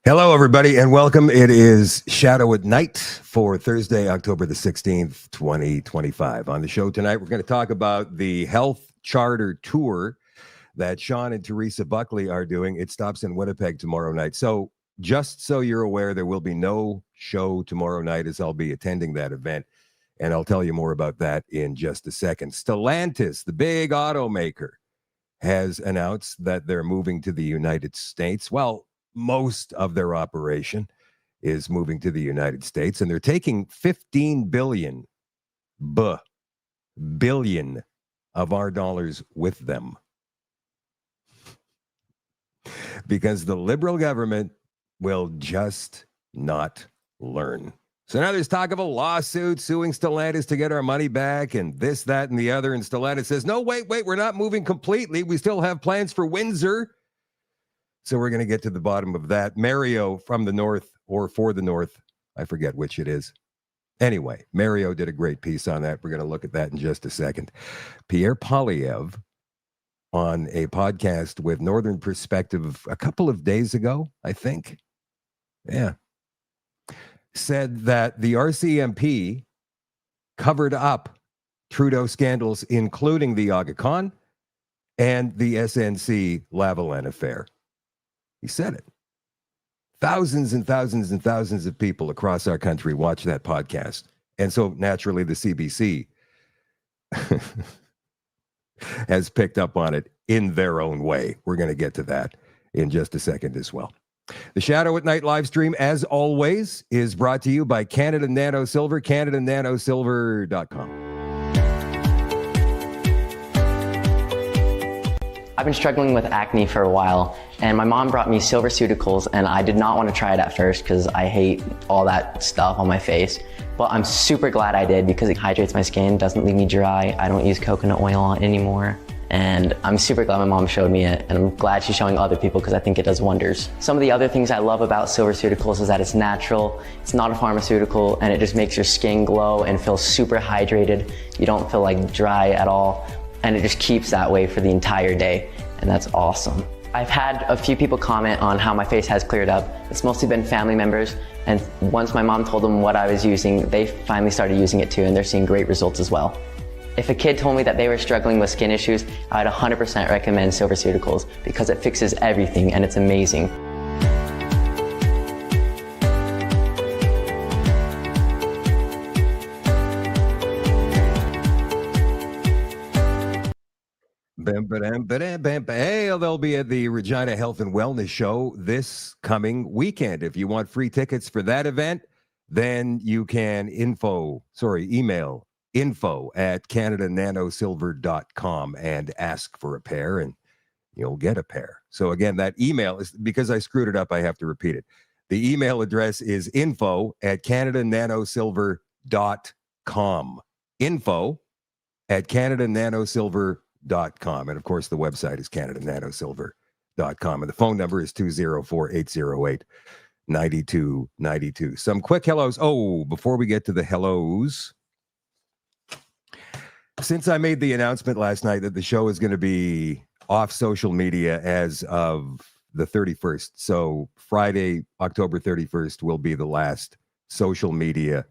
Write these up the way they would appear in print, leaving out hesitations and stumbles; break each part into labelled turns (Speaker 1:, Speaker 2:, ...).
Speaker 1: Hello, everybody, and welcome. It is Shadow at Night for Thursday, October the 16th, 2025. On the show tonight, we're going to talk about the Health Charter Tour that Sean and Teresa Buckley are doing. It stops in Winnipeg tomorrow night. So just so you're aware, there will be no show tomorrow night as I'll be attending that event, and I'll tell you more about that in just a second. Stellantis, the big automaker, has announced that they're moving to the United States. Well, most of their operation is moving to the United States, and they're taking 15 billion of our dollars with them because the Liberal government will just not learn. So now there's talk of a lawsuit suing Stellantis to get our money back and this, that, and the other. And Stellantis says, no, wait, we're not moving completely. We still have plans for Windsor. So we're going to get to the bottom of that. Mario from the North, or for the North, I forget which it is. Anyway, Mario did a great piece on that. We're going to look at that in just a second. Pierre Poilievre on a podcast with Northern Perspective a couple of days ago, I think. Yeah. Said that the RCMP covered up Trudeau scandals, including the Aga Khan and the SNC Lavalin affair. He said it. Thousands and thousands and thousands of people across our country watch that podcast. And so naturally the CBC has picked up on it in their own way. We're going to get to that in just a second as well. The Shadow at Night live stream, as always, is brought to you by Canada Nano Silver, CanadaNanoSilver.com.
Speaker 2: I've been struggling with acne for a while, and my mom brought me SilverCeuticals, and I did not want to try it at first because I hate all that stuff on my face. But I'm super glad I did because it hydrates my skin, doesn't leave me dry. I don't use coconut oil on it anymore. And I'm super glad my mom showed me it, and I'm glad she's showing other people because I think it does wonders. Some of the other things I love about SilverCeuticals is that it's natural, it's not a pharmaceutical, and it just makes your skin glow and feel super hydrated. You don't feel like dry at all. And it just keeps that way for the entire day, and that's awesome. I've had a few people comment on how my face has cleared up. It's mostly been family members, and once my mom told them what I was using, they finally started using it too, and they're seeing great results as well. If a kid told me that they were struggling with skin issues, I'd 100% recommend SilverCeuticals because it fixes everything and it's amazing.
Speaker 1: Hey, they'll be at the Regina Health and Wellness Show this coming weekend. If you want free tickets for that event, then you can email info@CanadaNanoSilver.com and ask for a pair, and you'll get a pair. So again, that email is, because I screwed it up, I have to repeat it. The email address is info@CanadaNanoSilver.com. Info@CanadaNanoSilver.com. And of course, the website is CanadaNanoSilver.com. And the phone number is 204-808-9292. Some quick hellos. Oh, before we get to the hellos, since I made the announcement last night that the show is going to be off social media as of the 31st, so Friday, October 31st will be the last social media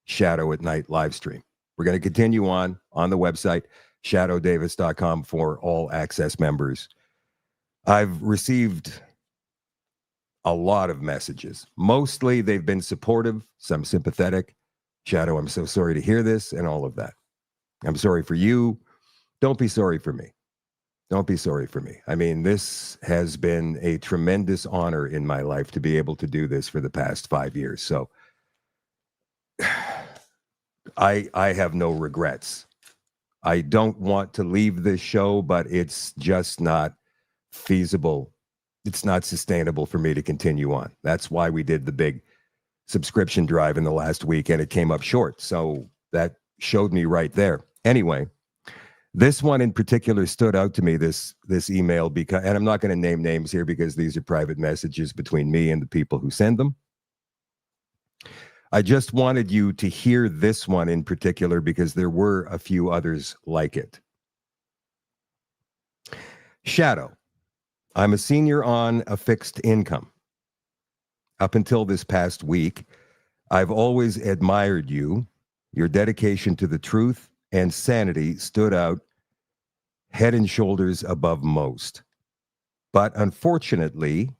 Speaker 1: Shadow at Night live stream. We're going to continue on the website, shadowdavis.com, for all access members. I've received a lot of messages. Mostly they've been supportive, some sympathetic. Shadow, I'm so sorry to hear this, and all of that. I'm sorry for you. Don't be sorry for me. Don't be sorry for me. I mean, this has been a tremendous honor in my life to be able to do this for the past 5 years. So I have no regrets. I don't want to leave this show, but it's just not feasible. It's not sustainable for me to continue on. That's why we did the big subscription drive in the last week, and it came up short. So that showed me right there. Anyway, this one in particular stood out to me, this email, because, and I'm not going to name names here because these are private messages between me and the people who send them. I just wanted you to hear this one in particular because there were a few others like it. Shadow, I'm a senior on a fixed income. up until this past week, I've always admired you. Your dedication to the truth and sanity stood out head and shoulders above most. But unfortunately,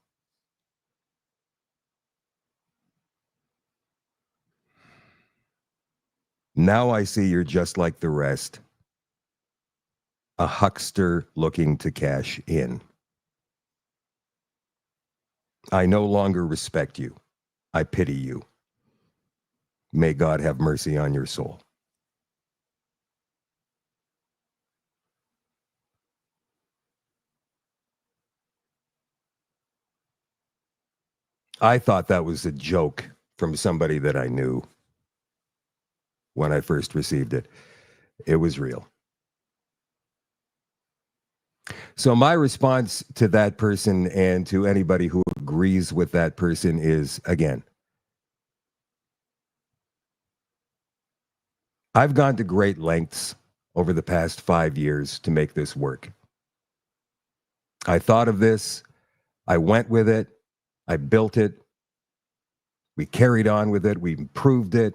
Speaker 1: now I see you're just like the rest, a huckster looking to cash in. I no longer respect you. I pity you. May God have mercy on your soul. I thought that was a joke from somebody that I knew when I first received it. It was real. So my response to that person and to anybody who agrees with that person is, again, I've gone to great lengths over the past 5 years to make this work. I thought of this. I went with it. I built it. We carried on with it. We improved it.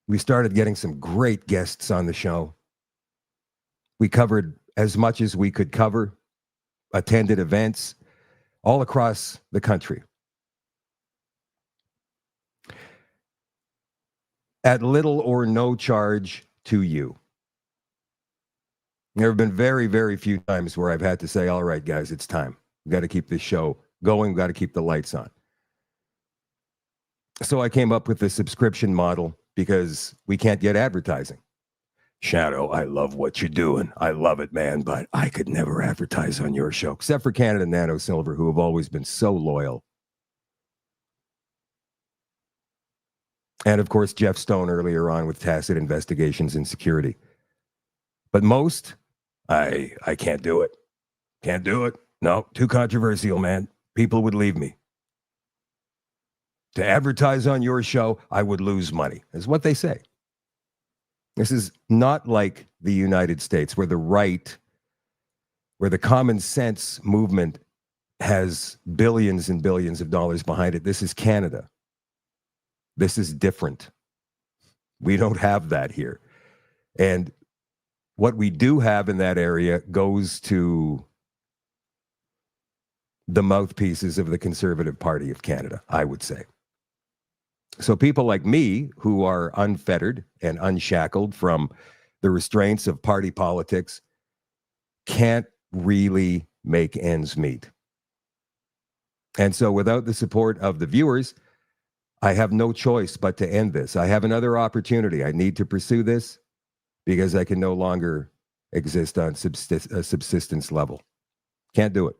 Speaker 1: We started getting some great guests on the show. We covered as much as we could cover, attended events all across the country. At little or no charge to you. There have been very, very few times where I've had to say, all right, guys, it's time. We've got to keep this show going. We've got to keep the lights on. So I came up with the subscription model because we can't get advertising. Shadow, I love what you're doing. I love it, man, but I could never advertise on your show, except for Canada Nano Silver, who have always been so loyal. And of course, Jeff Stone earlier on with tacit investigations and security. But most, I can't do it. Can't do it. No, too controversial, man. People would leave me. To advertise on your show, I would lose money, is what they say. This is not like the United States, where the right, where the common sense movement has billions and billions of dollars behind it. This is Canada. This is different. We don't have that here. And what we do have in that area goes to the mouthpieces of the Conservative Party of Canada, I would say. So people like me, who are unfettered and unshackled from the restraints of party politics, can't really make ends meet. And so without the support of the viewers, I have no choice but to end this. I have another opportunity. I need to pursue this because I can no longer exist on a subsistence level. Can't do it.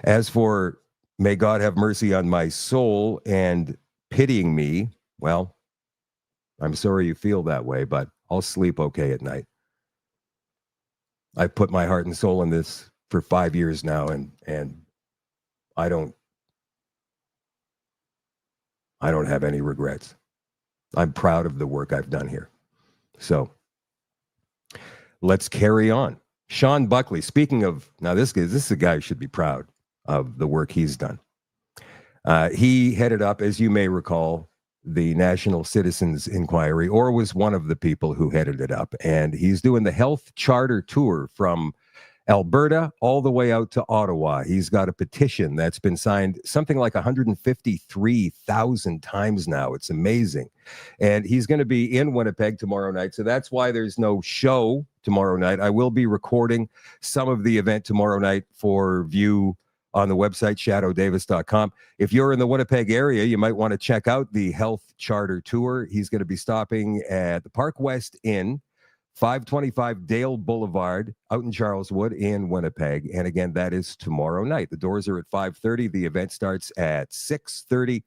Speaker 1: As for may God have mercy on my soul and pitying me, well, I'm sorry you feel that way, but I'll sleep okay at night. I've put my heart and soul in this for 5 years now, and I don't have any regrets. I'm proud of the work I've done here. So let's carry on. Sean Buckley, speaking of, now this is a guy who should be proud of the work he's done. He headed up, as you may recall, the National Citizens Inquiry, or was one of the people who headed it up. And he's doing the health charter tour from Alberta all the way out to Ottawa. He's got a petition that's been signed something like 153,000 times now. It's amazing. And he's going to be in Winnipeg tomorrow night. So that's why there's no show tomorrow night. I will be recording some of the event tomorrow night for view on the website, shadowdavis.com. If you're in the Winnipeg area, you might want to check out the Health Charter Tour. He's going to be stopping at the Park West Inn, 525 Dale Boulevard, out in Charleswood in Winnipeg. And again, that is tomorrow night. The doors are at 5:30. The event starts at 6:30.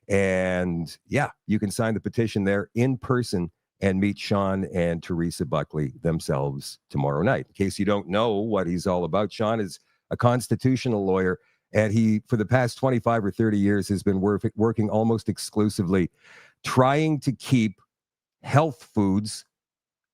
Speaker 1: And yeah, you can sign the petition there in person and meet Sean and Teresa Buckley themselves tomorrow night. In case you don't know what he's all about, Sean is a constitutional lawyer, and he, for the past 25 or 30 years, has been working almost exclusively trying to keep health foods,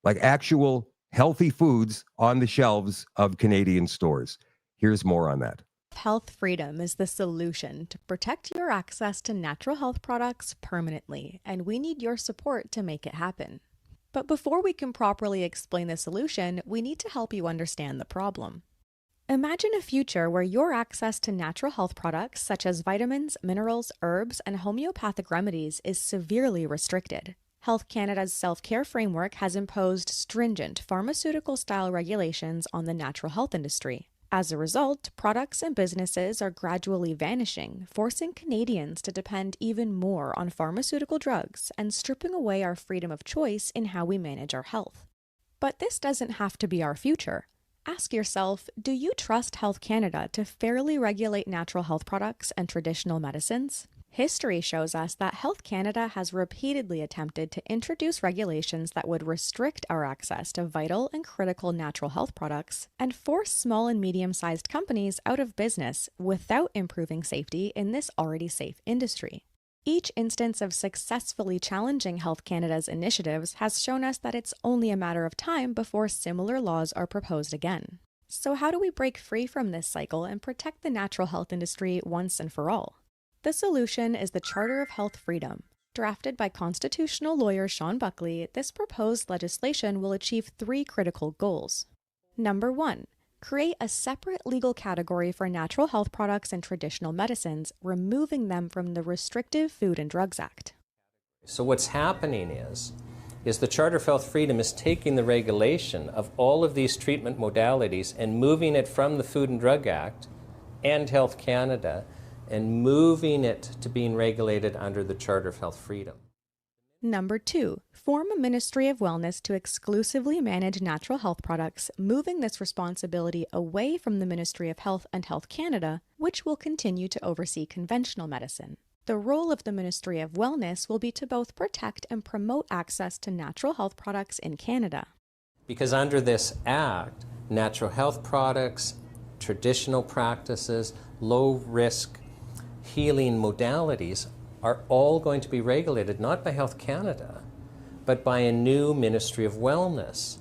Speaker 1: like actual healthy foods, on the shelves of Canadian stores. Here's more on that.
Speaker 3: Health freedom is the solution to protect your access to natural health products permanently, and we need your support to make it happen. But before we can properly explain the solution, we need to help you understand the problem. Imagine a future where your access to natural health products such as vitamins, minerals, herbs, and homeopathic remedies is severely restricted. Health Canada's self-care framework has imposed stringent pharmaceutical-style regulations on the natural health industry. As a result, products and businesses are gradually vanishing, forcing Canadians to depend even more on pharmaceutical drugs and stripping away our freedom of choice in how we manage our health. But this doesn't have to be our future. Ask yourself, do you trust Health Canada to fairly regulate natural health products and traditional medicines? History shows us that Health Canada has repeatedly attempted to introduce regulations that would restrict our access to vital and critical natural health products and force small and medium-sized companies out of business without improving safety in this already safe industry. Each instance of successfully challenging Health Canada's initiatives has shown us that it's only a matter of time before similar laws are proposed again. So how do we break free from this cycle and protect the natural health industry once and for all? The solution is the Charter of Health Freedom. Drafted by constitutional lawyer Sean Buckley, this proposed legislation will achieve 3 critical goals. Number 1. Create a separate legal category for natural health products and traditional medicines, removing them from the restrictive Food and Drugs Act.
Speaker 4: So what's happening is the Charter of Health Freedom is taking the regulation of all of these treatment modalities and moving it from the Food and Drug Act and Health Canada and moving it to being regulated under the Charter of Health Freedom.
Speaker 3: Number 2, form a Ministry of Wellness to exclusively manage natural health products, moving this responsibility away from the Ministry of Health and Health Canada, which will continue to oversee conventional medicine. The role of the Ministry of Wellness will be to both protect and promote access to natural health products in Canada.
Speaker 4: Because under this act, natural health products, traditional practices, low-risk healing modalities are all going to be regulated not by Health Canada, but by a new Ministry of Wellness.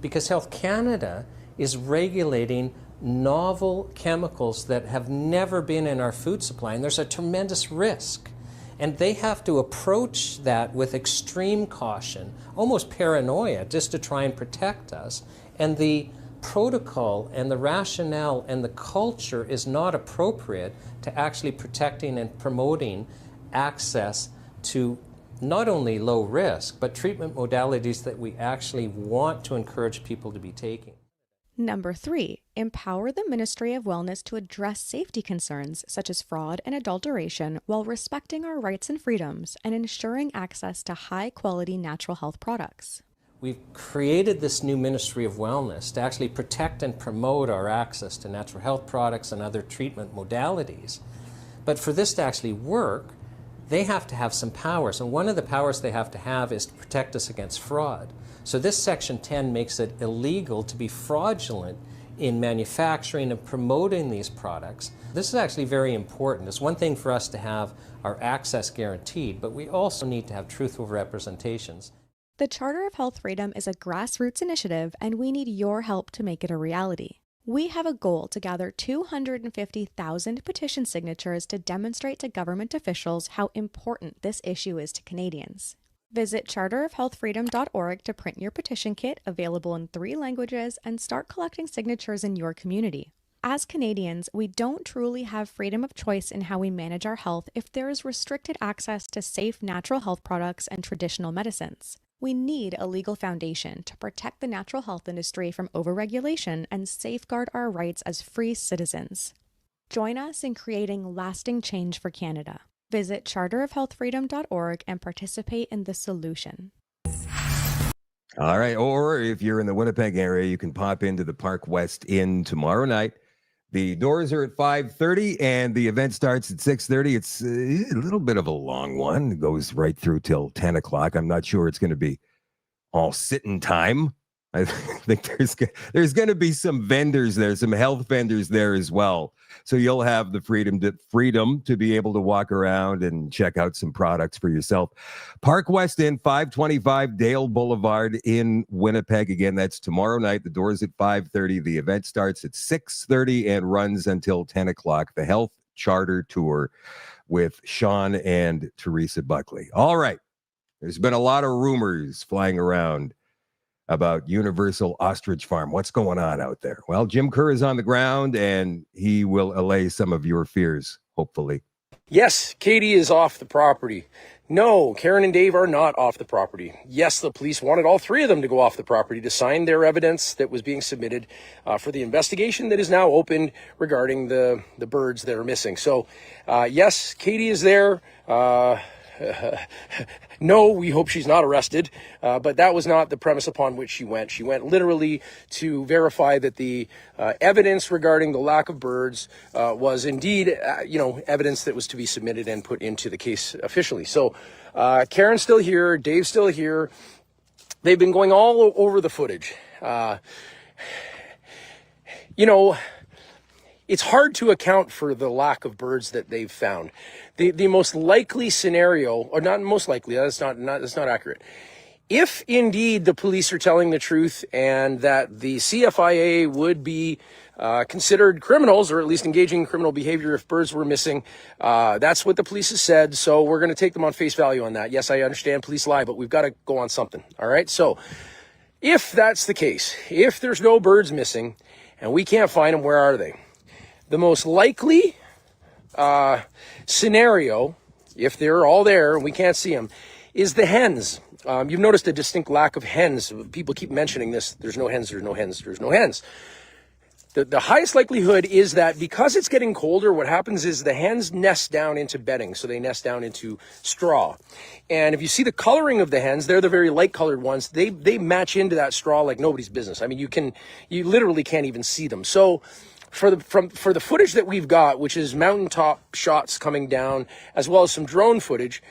Speaker 4: Because Health Canada is regulating novel chemicals that have never been in our food supply, and there's a tremendous risk. And they have to approach that with extreme caution, almost paranoia, just to try and protect us. And the protocol and the rationale and the culture is not appropriate to actually protecting and promoting access to not only low risk, but treatment modalities that we actually want to encourage people to be taking.
Speaker 3: Number 3, empower the Ministry of Wellness to address safety concerns such as fraud and adulteration while respecting our rights and freedoms and ensuring access to high-quality natural health products.
Speaker 4: We've created this new Ministry of Wellness to actually protect and promote our access to natural health products and other treatment modalities. But for this to actually work, they have to have some powers, and one of the powers they have to have is to protect us against fraud. So this Section 10 makes it illegal to be fraudulent in manufacturing and promoting these products. This is actually very important. It's one thing for us to have our access guaranteed, but we also need to have truthful representations.
Speaker 3: The Charter of Health Freedom is a grassroots initiative, and we need your help to make it a reality. We have a goal to gather 250,000 petition signatures to demonstrate to government officials how important this issue is to Canadians. Visit charterofhealthfreedom.org to print your petition kit, available in 3 languages, and start collecting signatures in your community. As Canadians, we don't truly have freedom of choice in how we manage our health if there is restricted access to safe natural health products and traditional medicines. We need a legal foundation to protect the natural health industry from overregulation and safeguard our rights as free citizens. Join us in creating lasting change for Canada. Visit charterofhealthfreedom.org and participate in the solution.
Speaker 1: All right. Or if you're in the Winnipeg area, you can pop into the Park West Inn tomorrow night. The doors are at 5:30 and the event starts at 6:30. It's a little bit of a long one. It goes right through till 10 o'clock. I'm not sure it's going to be all sitting time, I think there's going to be some vendors there, some health vendors there as well. So you'll have the freedom to be able to walk around and check out some products for yourself. Park West Inn, 525 Dale Boulevard in Winnipeg. Again, that's tomorrow night. The doors at 5:30. The event starts at 6:30 and runs until 10 o'clock. The Health Charter Tour with Sean and Teresa Buckley. All right. There's been a lot of rumors flying around about Universal Ostrich Farm. What's going on out there? Well, Jim Kerr is on the ground, and he will allay some of your fears, hopefully.
Speaker 5: Yes, Katie is off the property. No, Karen and Dave are not off the property. Yes, the police wanted all three of them to go off the property to sign their evidence that was being submitted for the investigation that is now opened regarding the birds that are missing. So, yes, Katie is there. No, we hope she's not arrested, but that was not the premise upon which she went. She went literally to verify that the evidence regarding the lack of birds was indeed, evidence that was to be submitted and put into the case officially. So Karen's still here, Dave's still here. They've been going all over the footage. It's hard to account for the lack of birds that they've found. The most likely scenario, or not most likely, that's not accurate. If indeed the police are telling the truth and that the CFIA would be considered criminals, or at least engaging in criminal behavior if birds were missing, that's what the police has said. So we're going to take them on face value on that. Yes, I understand police lie, but we've got to go on something. All right. So if that's the case, if there's no birds missing and we can't find them, where are they? The most likely scenario, if they're all there and we can't see them, is the hens. You've noticed a distinct lack of hens. People keep mentioning this. There's no hens, there's no hens, there's no hens. The highest likelihood is that because it's getting colder, what happens is the hens nest down into bedding. So they nest down into straw. And if you see the coloring of the hens, they're the very light colored ones. They match into that straw like nobody's business. I mean, you literally can't even see them. So for the footage that we've got, which is mountaintop shots coming down, as well as some drone footage,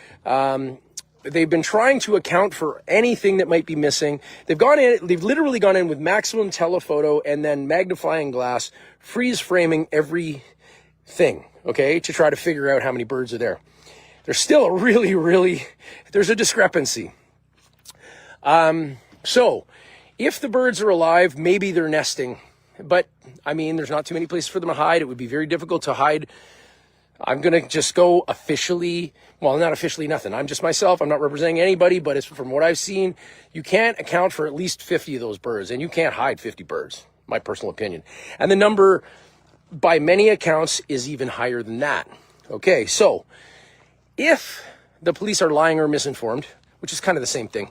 Speaker 5: they've been trying to account for anything that might be missing. They've literally gone in with maximum telephoto and then magnifying glass, freeze framing everything, okay, to try to figure out how many birds are there. There's still there's a discrepancy. So if the birds are alive, maybe they're nesting. But, I mean, there's not too many places for them to hide. It would be very difficult to hide. I'm going to just go officially, well, not officially nothing. I'm just myself. I'm not representing anybody, but it's from what I've seen, you can't account for at least 50 of those birds, and you can't hide 50 birds, my personal opinion. And the number, by many accounts, is even higher than that. Okay, so if the police are lying or misinformed, which is kind of the same thing,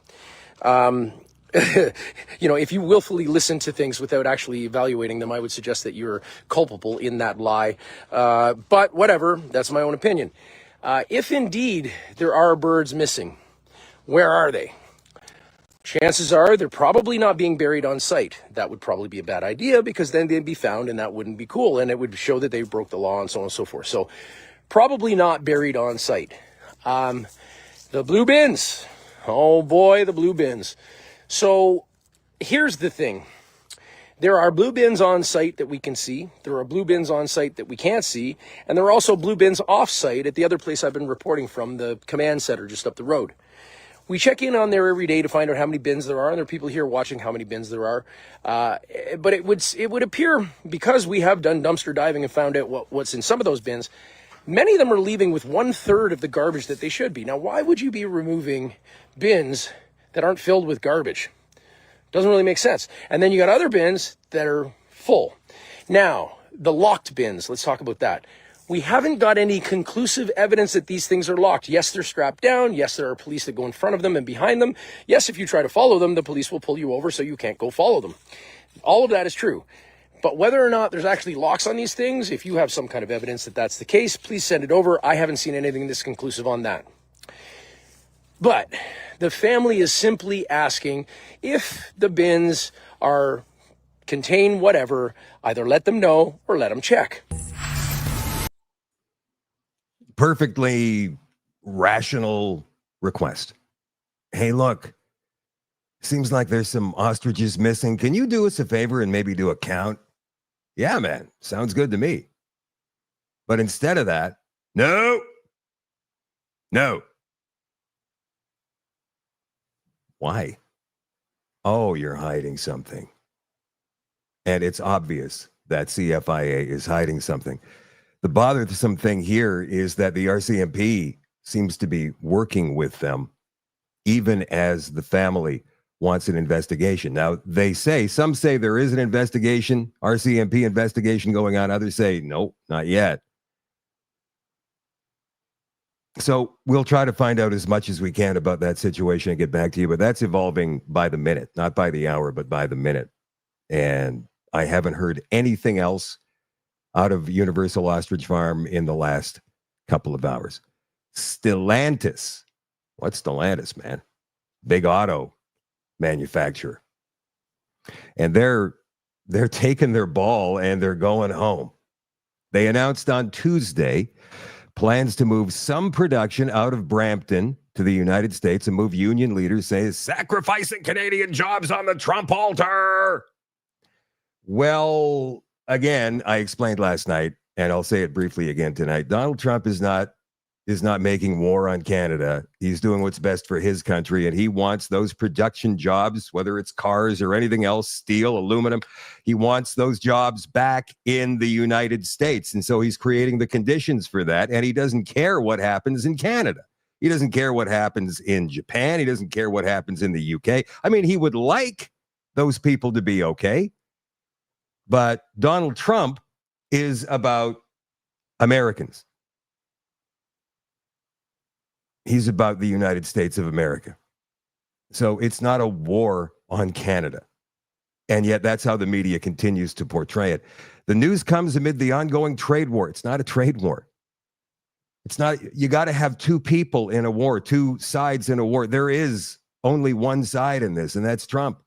Speaker 5: if you willfully listen to things without actually evaluating them, I would suggest that you're culpable in that lie. But whatever, that's my own opinion. If indeed there are birds missing, where are they? Chances are they're probably not being buried on site. That would probably be a bad idea because then they'd be found and that wouldn't be cool. And it would show that they broke the law and so on and so forth. So probably not buried on site. The blue bins. Oh boy, the blue bins. So here's the thing. There are blue bins on site that we can see. There are blue bins on site that we can't see. And there are also blue bins off site at the other place I've been reporting from, the command center just up the road. We check in on there every day to find out how many bins there are. And there are people here watching how many bins there are. But it would appear, because we have done dumpster diving and found out what's in some of those bins, many of them are leaving with 1/3 of the garbage that they should be. Now, why would you be removing bins that aren't filled with garbage? Doesn't really make sense. And then you got other bins that are full. Now, the locked bins, let's talk about that. We haven't got any conclusive evidence that these things are locked. Yes, they're strapped down. Yes, there are police that go in front of them and behind them. Yes, if you try to follow them, the police will pull you over so you can't go follow them. All of that is true. But whether or not there's actually locks on these things, if you have some kind of evidence that that's the case, please send it over. I haven't seen anything that's conclusive on that. But the family is simply asking if the bins contain whatever, either let them know or let them check.
Speaker 1: Perfectly rational request. Hey, look, Seems like there's some ostriches missing. Can you do us a favor and maybe do a count? Yeah, man. Sounds good to me. But instead of that, no. Why? Oh, you're hiding something. And it's obvious that CFIA is hiding something. The bothersome thing here is that the RCMP seems to be working with them, even as the family wants an investigation. Now, some say there is an investigation, RCMP investigation going on. Others say, nope, not yet. So we'll try to find out as much as we can about that situation and get back to you. But that's evolving by the minute, not by the hour, but by the minute. And I haven't heard anything else out of Universal Ostrich Farm in the last couple of hours. Stellantis. What's Stellantis, man? Big auto manufacturer. And they're taking their ball and they're going home. They announced on Tuesday plans to move some production out of Brampton to the United States and move union leaders say sacrificing Canadian jobs on the Trump altar. Well, again, I explained last night, and I'll say it briefly again tonight. Donald Trump is not making war on Canada. He's doing what's best for his country, and he wants those production jobs, whether it's cars or anything else, steel, aluminum. He wants those jobs back in the United States, and so he's creating the conditions for that, and he doesn't care what happens in Canada. He doesn't care what happens in Japan. He doesn't care what happens in the UK. I mean, he would like those people to be okay, but Donald Trump is about Americans. He's about the United States of America. So it's not a war on Canada. And yet that's how the media continues to portray it. The news comes amid the ongoing trade war. It's not a trade war. It's not, you got to have two people in a war, two sides in a war. There is only one side in this, and that's Trump.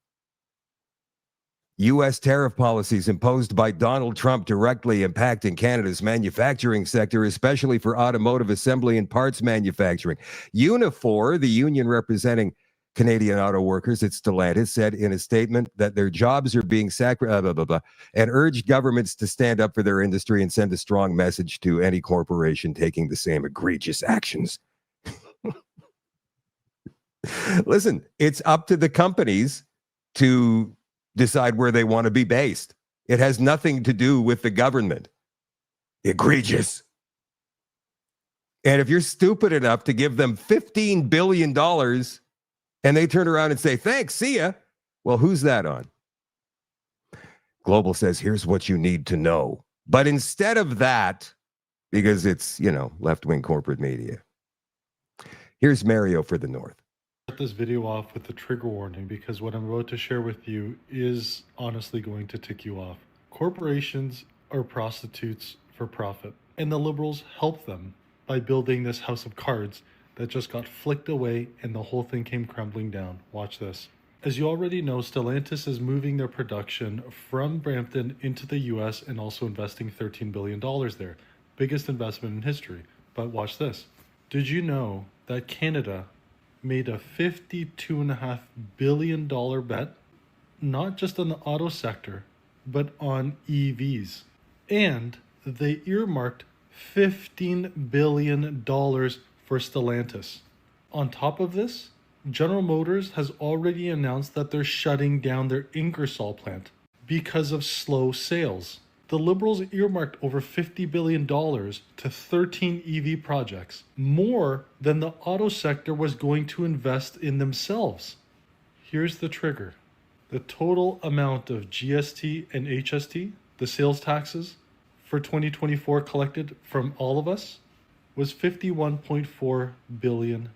Speaker 1: U.S. tariff policies imposed by Donald Trump directly impacting Canada's manufacturing sector, especially for automotive assembly and parts manufacturing. Unifor, the union representing Canadian auto workers at Stellantis, said in a statement that their jobs are being sacrificed, and urged governments to stand up for their industry and send a strong message to any corporation taking the same egregious actions. Listen, it's up to the companies to decide where they want to be based. It has nothing to do with the government. Egregious. And if you're stupid enough to give them $15 billion and they turn around and say, thanks, see ya, well, who's that on? Global says, here's what you need to know. But instead of that, because it's, left-wing corporate media, here's Mario for the North.
Speaker 6: This video off with the trigger warning because what I'm about to share with you is honestly going to tick you off. Corporations are prostitutes for profit, and the Liberals help them by building this house of cards that just got flicked away and the whole thing came crumbling down. Watch this. As you already know, Stellantis is moving their production from Brampton into the US and also investing $13 billion there. Biggest investment in history. But watch this. Did you know that Canada made a $52.5 billion bet, not just on the auto sector, but on EVs. And they earmarked $15 billion for Stellantis. On top of this, General Motors has already announced that they're shutting down their Ingersoll plant because of slow sales. The Liberals earmarked over $50 billion to 13 EV projects, more than the auto sector was going to invest in themselves. Here's the trigger. The total amount of GST and HST, the sales taxes, for 2024 collected from all of us was $51.4 billion.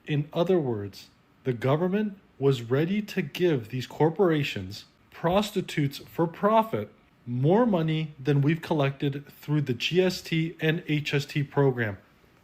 Speaker 6: In other words, the government was ready to give these corporations, prostitutes for profit, more money than we've collected through the GST and HST program,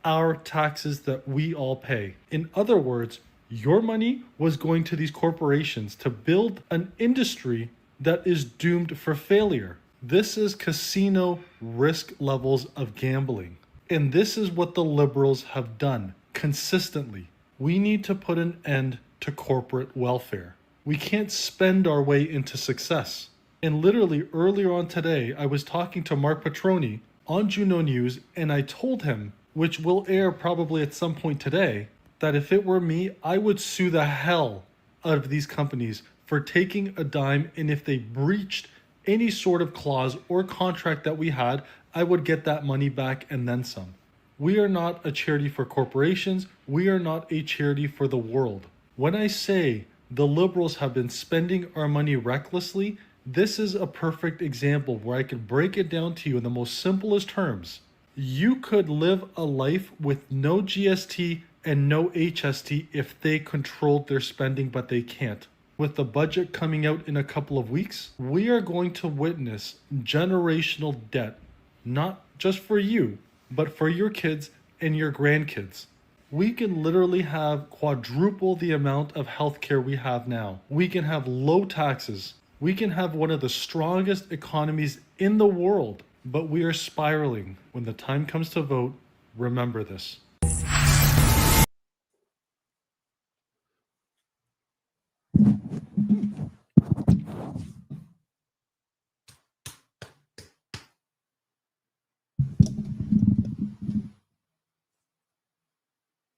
Speaker 6: our taxes that we all pay. In other words, your money was going to these corporations to build an industry that is doomed for failure. This is casino risk levels of gambling. And this is what the Liberals have done consistently. We need to put an end to corporate welfare. We can't spend our way into success. And literally earlier on today, I was talking to Mark Petroni on Juno News, and I told him, which will air probably at some point today, that if it were me, I would sue the hell out of these companies for taking a dime, and if they breached any sort of clause or contract that we had, I would get that money back and then some. We are not a charity for corporations. We are not a charity for the world. When I say the Liberals have been spending our money recklessly, this is a perfect example where I could break it down to you in the most simplest terms. You could live a life with no GST and no HST if they controlled their spending, but they can't. With the budget coming out in a couple of weeks, we are going to witness generational debt, not just for you, but for your kids and your grandkids. We can literally have quadruple the amount of healthcare we have now. We can have low taxes. We can have one of the strongest economies in the world, but we are spiraling. When the time comes to vote, remember this.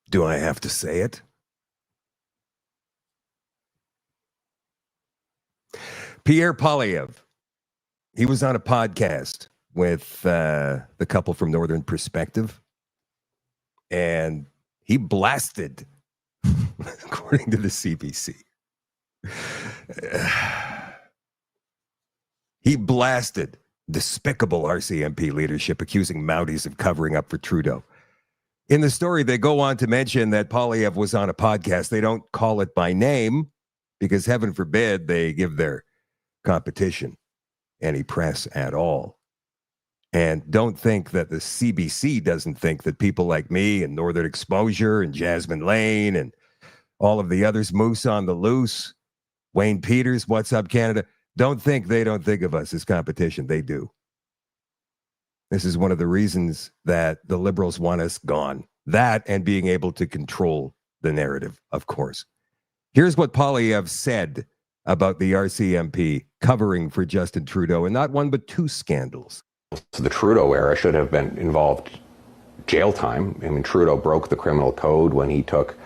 Speaker 1: Do I have to say it? Pierre Poilievre. He was on a podcast with the couple from Northern Perspective, and he blasted, according to the CBC, he blasted despicable RCMP leadership, accusing Mounties of covering up for Trudeau. In the story, they go on to mention that Poilievre was on a podcast. They don't call it by name because, heaven forbid, they give their competition any press at all. And don't think that the CBC doesn't think that people like me and Northern Exposure and Jasmine Lane and all of the others, Moose on the Loose, Wayne Peters, What's Up Canada, don't think of us as competition. They do. This is one of the reasons that the Liberals want us gone. That and being able to control the narrative, of course. Here's what Poilievre said about the RCMP covering for Justin Trudeau, and not one but two scandals.
Speaker 7: So the Trudeau era should have been involved jail time. I mean, Trudeau broke the criminal code when he took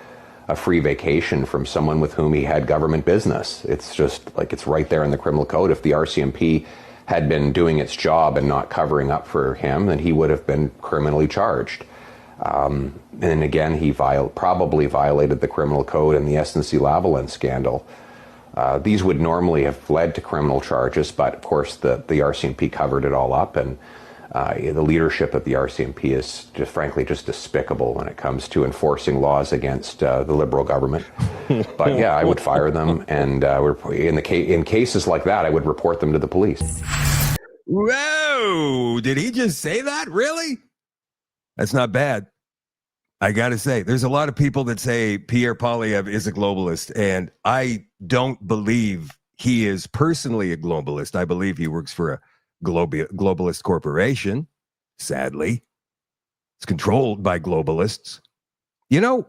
Speaker 7: a free vacation from someone with whom he had government business. It's just like it's right there in the criminal code. If the RCMP had been doing its job and not covering up for him, then he would have been criminally charged. And again, he probably violated the criminal code in the SNC Lavalin scandal. These would normally have led to criminal charges, but of course the RCMP covered it all up, and the leadership of the RCMP is just frankly just despicable when it comes to enforcing laws against the Liberal government. But yeah, I would fire them, and in cases like that, I would report them to the police.
Speaker 1: Whoa! Did he just say that? Really? That's not bad. I got to say, there's a lot of people that say Pierre Poilievre is a globalist, and I don't believe he is personally a globalist. I believe he works for a globalist corporation. Sadly, it's controlled by globalists. You know,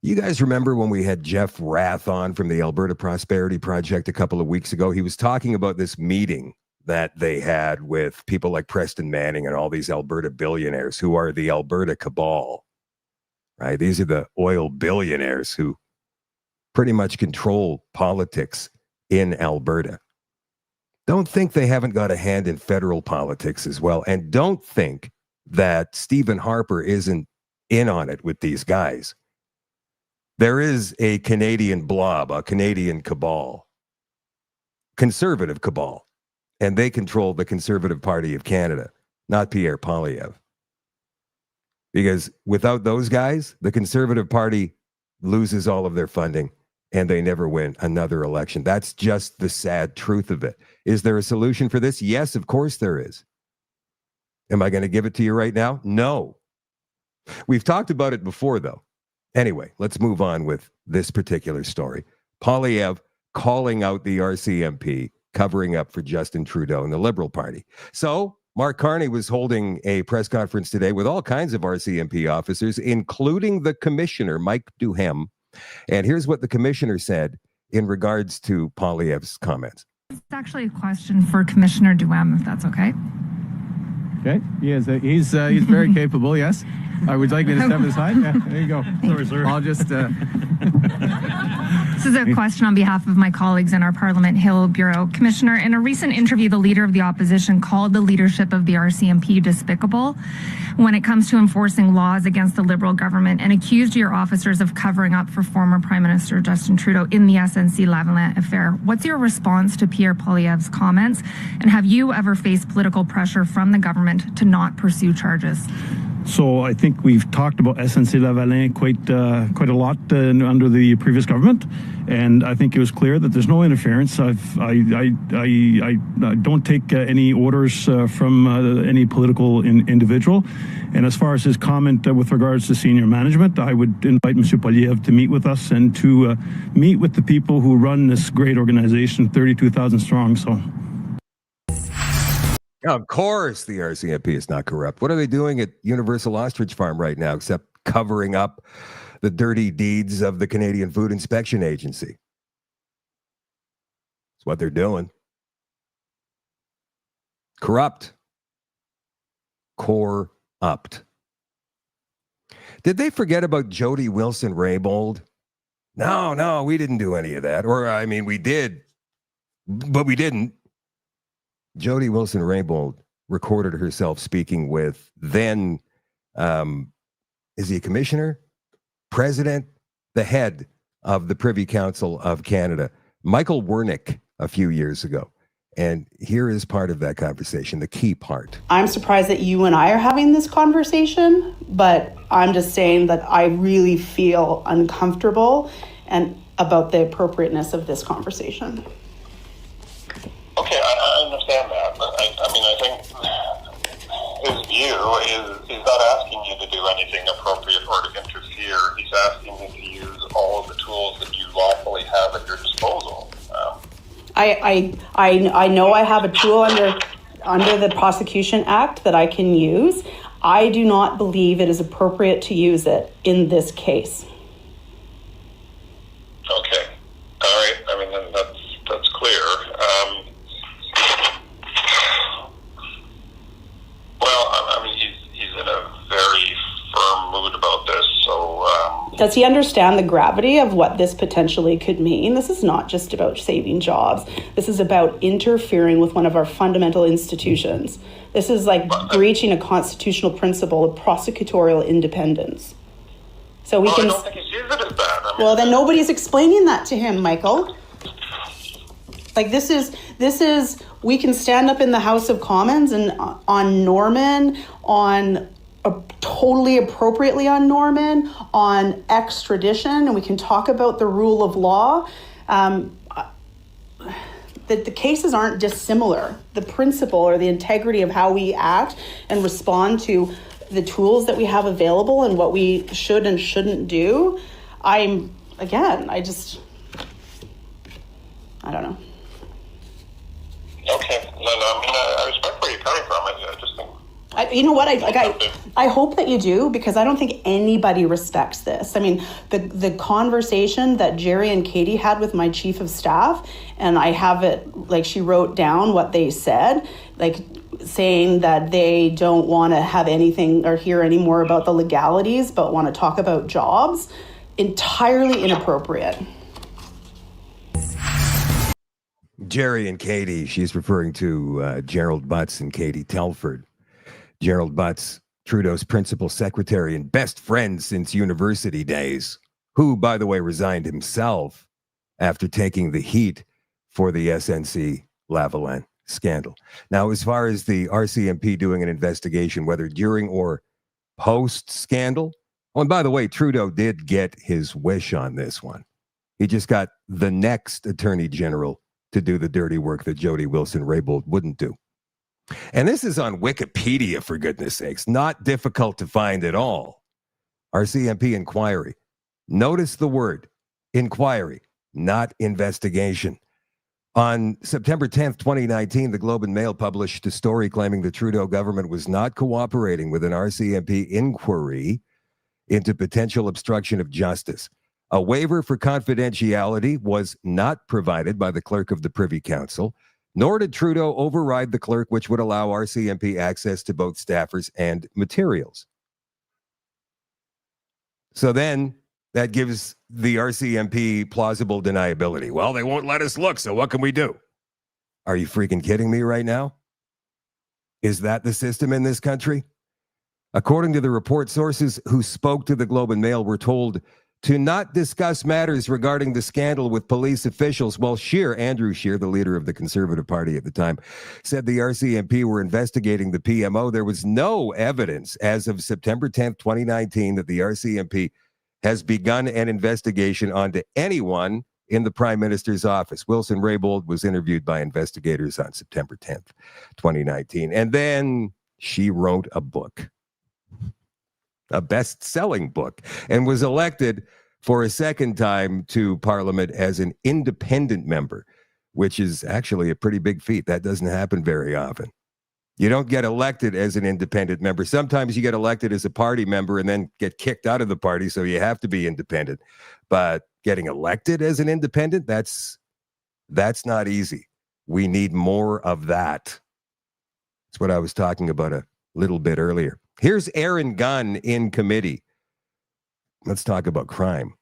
Speaker 1: you guys remember when we had Jeff Rath on from the Alberta Prosperity Project a couple of weeks ago? He was talking about this meeting that they had with people like Preston Manning and all these Alberta billionaires who are the Alberta cabal, right? These are the oil billionaires who pretty much control politics in Alberta. Don't think they haven't got a hand in federal politics as well. And don't think that Stephen Harper isn't in on it with these guys. There is a Canadian blob, a Canadian cabal, conservative cabal, and they control the Conservative Party of Canada, not Pierre Poilievre. Because without those guys, the Conservative Party loses all of their funding and they never win another election. That's just the sad truth of it. Is there a solution for this? Yes, of course there is. Am I going to give it to you right now? No. We've talked about it before, though. Anyway, let's move on with this particular story. Poilievre calling out the RCMP, covering up for Justin Trudeau and the Liberal Party. So Mark Carney was holding a press conference today with all kinds of RCMP officers, including the commissioner, Mike Duhem, And here's what the commissioner said in regards to Poilievre's comments.
Speaker 8: It's actually a question for Commissioner Duham, if that's okay.
Speaker 9: Okay, he's very capable, yes. Would you like me to step aside? Yeah, there you go.
Speaker 6: Sorry, sir.
Speaker 9: I'll just...
Speaker 8: This is a question on behalf of my colleagues in our Parliament Hill Bureau. Commissioner, in a recent interview, the Leader of the Opposition called the leadership of the RCMP despicable when it comes to enforcing laws against the Liberal government and accused your officers of covering up for former Prime Minister Justin Trudeau in the SNC Lavalin affair. What's your response to Pierre Poilievre's comments? And have you ever faced political pressure from the government to not pursue charges?
Speaker 10: So I think we've talked about SNC Lavalin quite a lot under the previous government, and I think it was clear that there's no interference. I don't take any orders from any political individual. And as far as his comment with regards to senior management, I would invite Monsieur Poilievre to meet with us and to meet with the people who run this great organization, 32,000 strong. So.
Speaker 1: Of course, the RCMP is not corrupt. What are they doing at Universal Ostrich Farm right now except covering up the dirty deeds of the Canadian Food Inspection Agency? That's what they're doing. Corrupt. Corrupt. Did they forget about Jody Wilson-Raybould? No, we didn't do any of that. Or, I mean, we did, but we didn't. Jody Wilson-Raybould recorded herself speaking with then, is he a commissioner? President? The head of the Privy Council of Canada, Michael Wernick, a few years ago. And here is part of that conversation, the key part.
Speaker 11: I'm surprised that you and I are having this conversation, but I'm just saying that I really feel uncomfortable and about the appropriateness of this conversation.
Speaker 12: Okay, I understand that, but I think his view is he's not asking you to do anything appropriate or to interfere. He's asking you to use all of the tools that you lawfully have at your disposal.
Speaker 11: I know I have a tool under the Prosecution Act that I can use. I do not believe it is appropriate to use it in this case.
Speaker 12: Okay, all right. I mean, then that's clear. He's in a very firm mood about this, so...
Speaker 11: Does he understand the gravity of what this potentially could mean? This is not just about saving jobs. This is about interfering with one of our fundamental institutions. This is like breaching a constitutional principle of prosecutorial independence. So we can...
Speaker 12: I don't think he sees it as that.
Speaker 11: Well, then nobody's explaining that to him, Michael. Like this is we can stand up in the House of Commons and on Norman, on totally appropriately on Norman, on extradition, and we can talk about the rule of law. That the cases aren't dissimilar. The principle or the integrity of how we act and respond to the tools that we have available and what we should and shouldn't do. I don't know.
Speaker 12: Okay. No, I respect where you're coming from. I just think...
Speaker 11: You know what? I hope that you do, because I don't think anybody respects this. I mean, the conversation that Jerry and Katie had with my chief of staff, and I have it, like she wrote down what they said, like saying that they don't want to have anything or hear any more about the legalities, but want to talk about jobs. Entirely inappropriate.
Speaker 1: Jerry and Katie, she's referring to Gerald Butts and Katie Telford. Gerald Butts, Trudeau's principal secretary and best friend since university days, who, by the way, resigned himself after taking the heat for the SNC Lavalin scandal. Now, as far as the RCMP doing an investigation, whether during or post-scandal, oh, and by the way, Trudeau did get his wish on this one. He just got the next attorney general to do the dirty work that Jody Wilson-Raybould wouldn't do. And this is on Wikipedia, for goodness sakes. Not difficult to find at all. RCMP inquiry. Notice the word inquiry, not investigation. On September 10th, 2019, the Globe and Mail published a story claiming the Trudeau government was not cooperating with an RCMP inquiry into potential obstruction of justice. A waiver for confidentiality was not provided by the clerk of the Privy Council, nor did Trudeau override the clerk, which would allow RCMP access to both staffers and materials. So then that gives the RCMP plausible deniability. Well, they won't let us look, so what can we do? Are you freaking kidding me right now? Is that the system in this country? According to the report, sources who spoke to the Globe and Mail were told to not discuss matters regarding the scandal with police officials. Well, Andrew Scheer, the leader of the Conservative Party at the time, said the RCMP were investigating the PMO. There was no evidence as of September 10th, 2019, that the RCMP has begun an investigation onto anyone in the Prime Minister's office. Wilson Raybould was interviewed by investigators on September 10th, 2019. And then she wrote a book, a best-selling book, and was elected for a second time to Parliament as an independent member, which is actually a pretty big feat. That doesn't happen very often. You don't get elected as an independent member. Sometimes you get elected as a party member and then get kicked out of the party, so you have to be independent. But getting elected as an independent, that's not easy. We need more of that. That's what I was talking about a little bit earlier. Here's Aaron Gunn in committee. Let's talk about crime.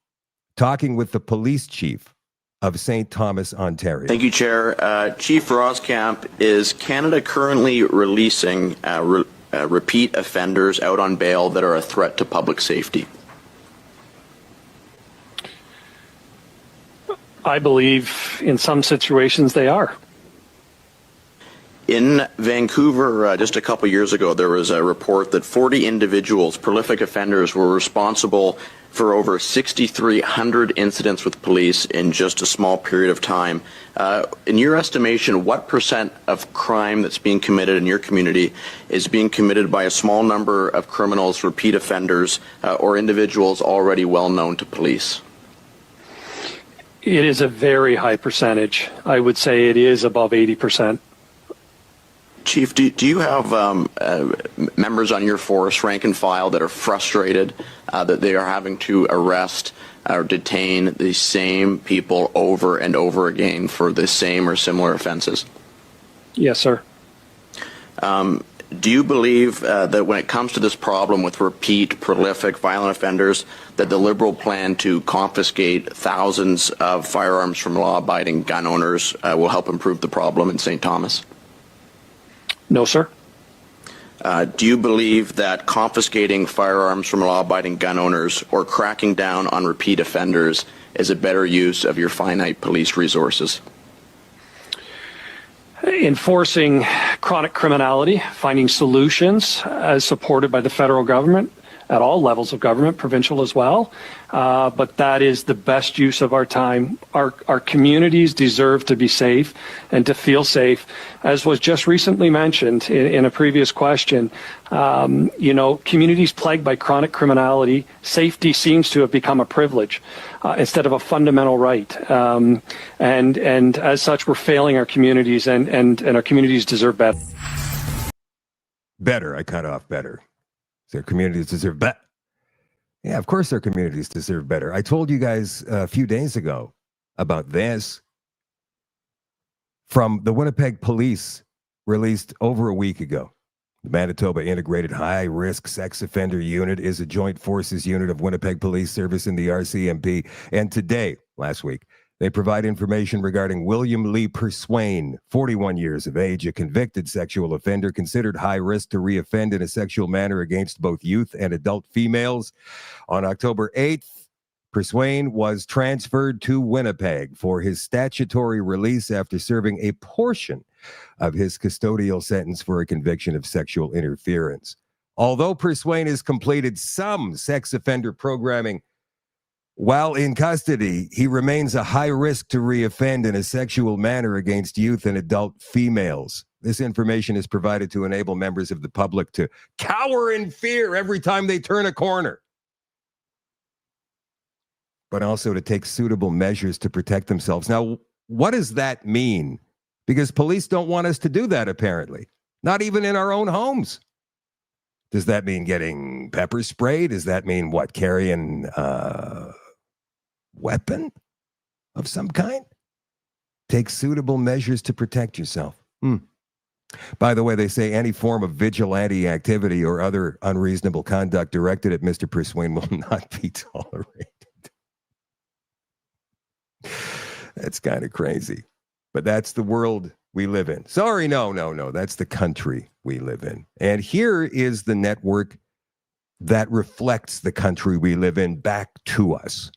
Speaker 1: Talking with the police chief of St. Thomas, Ontario.
Speaker 13: Thank you, Chair. Chief Roskamp, is Canada currently releasing repeat offenders out on bail that are a threat to public safety?
Speaker 14: I believe in some situations they are.
Speaker 13: In Vancouver, just a couple years ago, there was a report that 40 individuals, prolific offenders, were responsible for over 6,300 incidents with police in just a small period of time. In your estimation, what % of crime that's being committed in your community is being committed by a small number of criminals, repeat offenders, or individuals already well known to police?
Speaker 14: It is a very high percentage. I would say it is above 80%.
Speaker 13: Chief, do you have members on your force, rank and file, that are frustrated that they are having to arrest or detain the same people over and over again for the same or similar offenses?
Speaker 14: Yes, sir.
Speaker 13: Do you believe that when it comes to this problem with repeat, prolific, violent offenders, that the Liberal plan to confiscate thousands of firearms from law-abiding gun owners will help improve the problem in St. Thomas?
Speaker 14: No, sir.
Speaker 13: Do you believe that confiscating firearms from law-abiding gun owners or cracking down on repeat offenders is a better use of your finite police resources?
Speaker 14: Enforcing chronic criminality, finding solutions as supported by the federal government at all levels of government, provincial as well. But that is the best use of our time. Our communities deserve to be safe and to feel safe. As was just recently mentioned in a previous question, communities plagued by chronic criminality, safety seems to have become a privilege instead of a fundamental right. And as such, we're failing our communities, and our communities deserve better.
Speaker 1: Better. I cut off better. Their communities deserve better. Yeah, of course their communities deserve better. I told you guys a few days ago about this from the Winnipeg Police, released over a week ago. The Manitoba Integrated High Risk Sex Offender Unit is a joint forces unit of Winnipeg Police Service and the RCMP. And today, last week, they provide information regarding William Lee Perswain, 41 years of age, a convicted sexual offender considered high risk to reoffend in a sexual manner against both youth and adult females. On October 8th, Perswain was transferred to Winnipeg for his statutory release after serving a portion of his custodial sentence for a conviction of sexual interference. Although Perswain has completed some sex offender programming while in custody, he remains a high risk to reoffend in a sexual manner against youth and adult females. This information is provided to enable members of the public to cower in fear every time they turn a corner, but also to take suitable measures to protect themselves. Now, what does that mean? Because police don't want us to do that, apparently, not even in our own homes. Does that mean getting pepper sprayed? Does that mean what? Carrying weapon of some kind? Take suitable measures to protect yourself. By the way, they say any form of vigilante activity or other unreasonable conduct directed at Mr. Persuin will not be tolerated. That's kind of crazy. But that's the world we live in. Sorry, no. That's the country we live in. And here is the network that reflects the country we live in back to us.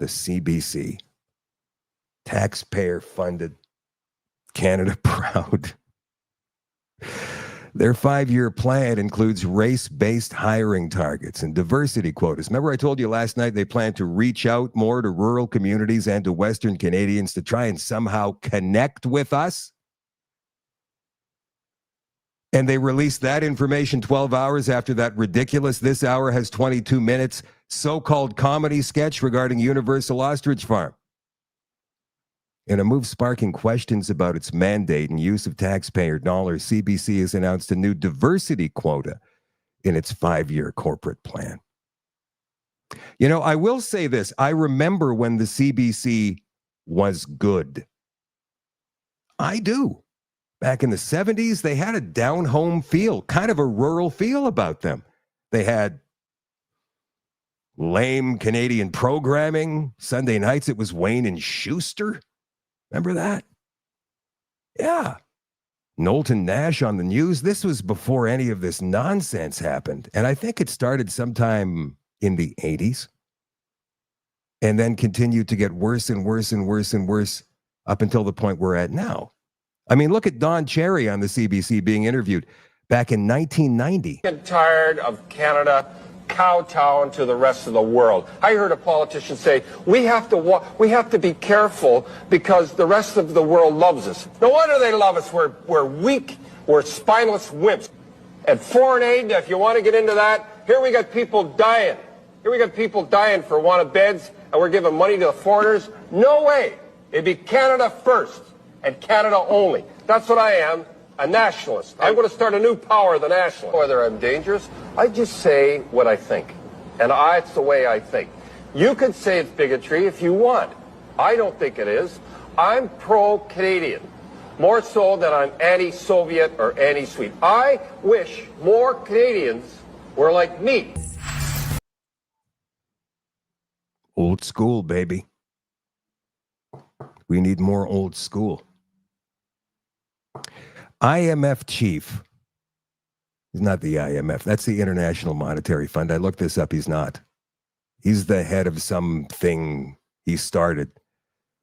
Speaker 1: The CBC. Taxpayer funded. Canada proud. Their 5-year plan includes race-based hiring targets and diversity quotas. Remember I told you last night they plan to reach out more to rural communities and to Western Canadians to try and somehow connect with us? And they released that information 12 hours after that ridiculous This Hour Has 22 Minutes so-called comedy sketch regarding Universal Ostrich Farm. In a move sparking questions about its mandate and use of taxpayer dollars, CBC has announced a new diversity quota in its 5-year corporate plan. You know, I will say this. I remember when the CBC was good. I do. Back in the 70s, they had a down-home feel, kind of a rural feel about them. They had lame Canadian programming. Sunday nights, it was Wayne and Schuster. Remember that? Yeah. Knowlton Nash on the news. This was before any of this nonsense happened. And I think it started sometime in the 80s and then continued to get worse and worse and worse and worse up until the point we're at now. I mean, look at Don Cherry on the CBC being interviewed back in 1990.
Speaker 15: I'm tired of Canada kowtowing to the rest of the world. I heard a politician say, we have to be careful because the rest of the world loves us. No wonder they love us. We're weak. We're spineless wimps. And foreign aid, if you want to get into that, here we got people dying. Here we got people dying for want of beds, and we're giving money to the foreigners. No way. It'd be Canada first and Canada only. That's what I am. A nationalist. I'm going to start a new power, the nationalist. Whether I'm dangerous, I just say what I think. And it's the way I think. You could say it's bigotry if you want. I don't think it is. I'm pro-Canadian. More so than I'm anti-Soviet or anti-Swede. I wish more Canadians were like me.
Speaker 1: Old school, baby. We need more old school. IMF chief. He's not the IMF. That's the International Monetary Fund. I looked this up. He's not. He's the head of something he started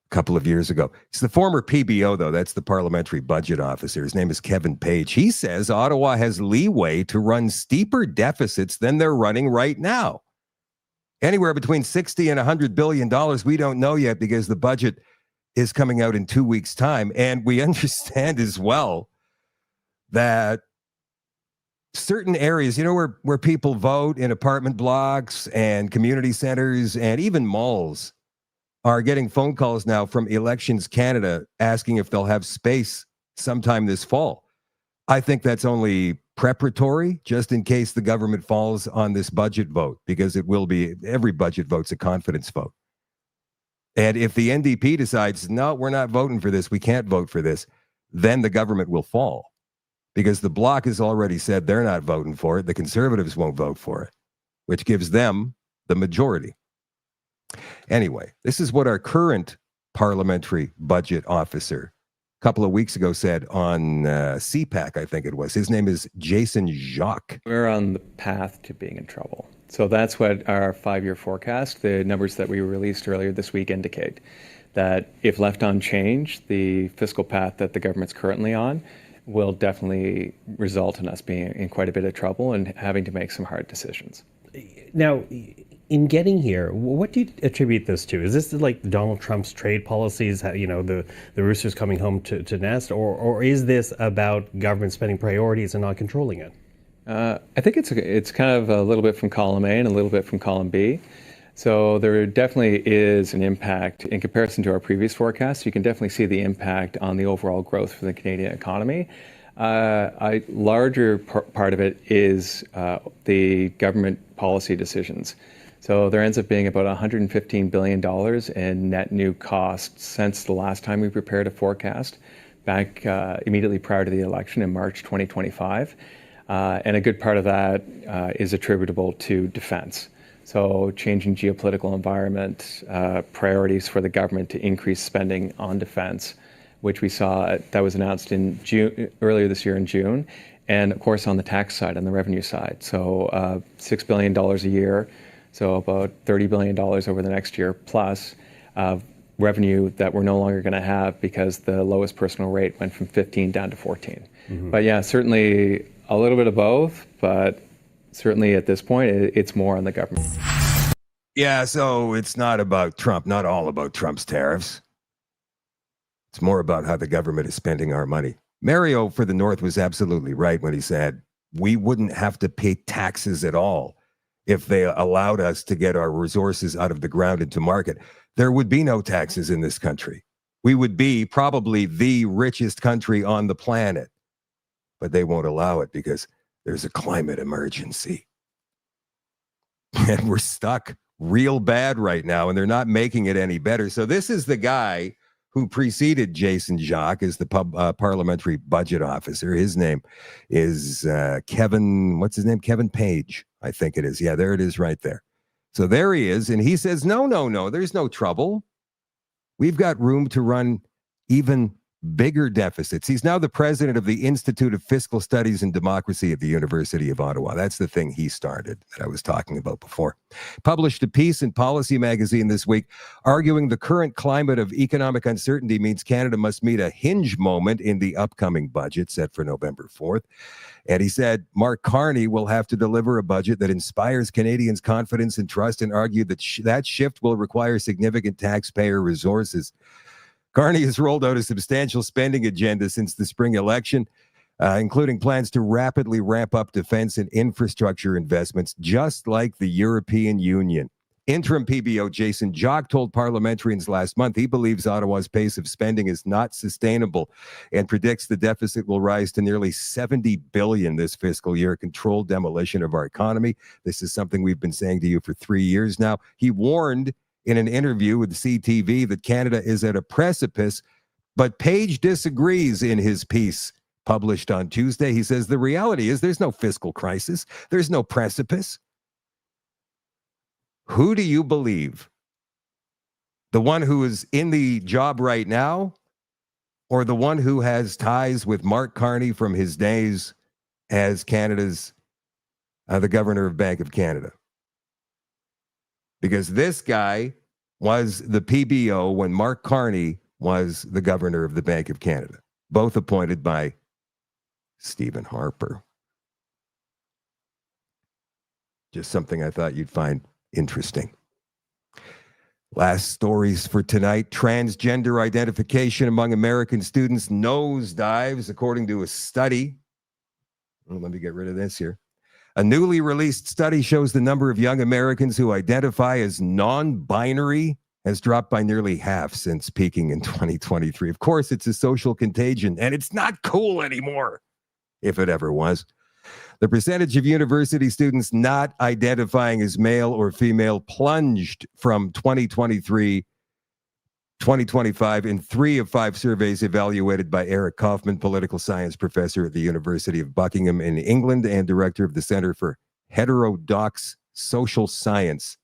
Speaker 1: a couple of years ago. He's the former PBO, though. That's the Parliamentary Budget Officer. His name is Kevin Page. He says Ottawa has leeway to run steeper deficits than they're running right now. Anywhere between $60 and $100 billion. We don't know yet because the budget is coming out in 2 weeks' time. And we understand as well that certain areas, you know, where people vote in apartment blocks and community centers and even malls are getting phone calls now from Elections Canada asking if they'll have space sometime this fall. I think that's only preparatory, just in case the government falls on this budget vote, because it will be, every budget vote's a confidence vote. And if the NDP decides, no, we're not voting for this, we can't vote for this, then the government will fall. Because the Bloc has already said they're not voting for it. The Conservatives won't vote for it, which gives them the majority. Anyway, this is what our current parliamentary budget officer a couple of weeks ago said on CPAC, I think it was. His name is Jason Jacques.
Speaker 16: We're on the path to being in trouble. So that's what our 5-year forecast, the numbers that we released earlier this week indicate. That if left unchanged, the fiscal path that the government's currently on will definitely result in us being in quite a bit of trouble and having to make some hard decisions.
Speaker 17: Now, in getting here, what do you attribute this to? Is this like Donald Trump's trade policies, you know, the roosters coming home to nest, or is this about government spending priorities and not controlling it?
Speaker 16: I think it's kind of a little bit from column A and a little bit from column B. So there definitely is an impact in comparison to our previous forecast. You can definitely see the impact on the overall growth for the Canadian economy. A larger part of it is the government policy decisions. So there ends up being about $115 billion in net new costs since the last time we prepared a forecast back immediately prior to the election in March 2025. And a good part of that is attributable to defense. So changing geopolitical environment, priorities for the government to increase spending on defense, which we saw that was announced in June, earlier this year in June. And of course on the tax side, on the revenue side. So $6 billion a year, so about $30 billion over the next year, plus revenue that we're no longer going to have because the lowest personal rate went from 15 down to 14. But yeah, certainly a little bit of both, but certainly at this point, it's more on the government.
Speaker 1: Yeah, so it's not about Trump, not all about Trump's tariffs. It's more about how the government is spending our money. Mario for the North was absolutely right when he said we wouldn't have to pay taxes at all if they allowed us to get our resources out of the ground into market. There would be no taxes in this country. We would be probably the richest country on the planet. But they won't allow it because there's a climate emergency. And we're stuck real bad right now, and they're not making it any better. So this is the guy who preceded Jason Jacques as the parliamentary budget officer. His name is Kevin, what's his name? Kevin Page, I think it is. Yeah, there it is right there. So there he is, and he says, no, there's no trouble. We've got room to run even bigger deficits. He's now the president of the Institute of Fiscal Studies and Democracy at the University of Ottawa. That's the thing he started that I was talking about before. Published a piece in Policy magazine this week arguing the current climate of economic uncertainty means Canada must meet a hinge moment in the upcoming budget set for November 4th. And he said Mark Carney will have to deliver a budget that inspires Canadians' confidence and trust, and argued that that shift will require significant taxpayer resources. Carney has rolled out a substantial spending agenda since the spring election, including plans to rapidly ramp up defense and infrastructure investments, just like the European Union. Interim PBO Jason Jacques told parliamentarians last month he believes Ottawa's pace of spending is not sustainable and predicts the deficit will rise to nearly $70 billion this fiscal year, controlled demolition of our economy. This is something we've been saying to you for 3 years now. He warned in an interview with CTV that Canada is at a precipice, but Page disagrees in his piece published on Tuesday. He says the reality is there's no fiscal crisis. There's no precipice. Who do you believe? The one who is in the job right now, or the one who has ties with Mark Carney from his days as Canada's the governor of Bank of Canada? Because this guy was the PBO when Mark Carney was the governor of the Bank of Canada, both appointed by Stephen Harper. Just something I thought you'd find interesting. Last stories for tonight. Transgender identification among American students nosedives, according to a study. Well, let me get rid of this here. A newly released study shows the number of young Americans who identify as non-binary has dropped by nearly half since peaking in 2023. Of course, it's a social contagion, and it's not cool anymore, if it ever was. The percentage of university students not identifying as male or female plunged from 2023-2025 in 3 of 5 surveys evaluated by Eric Kaufman, political science professor at the University of Buckingham in England and director of the Center for Heterodox Social Science.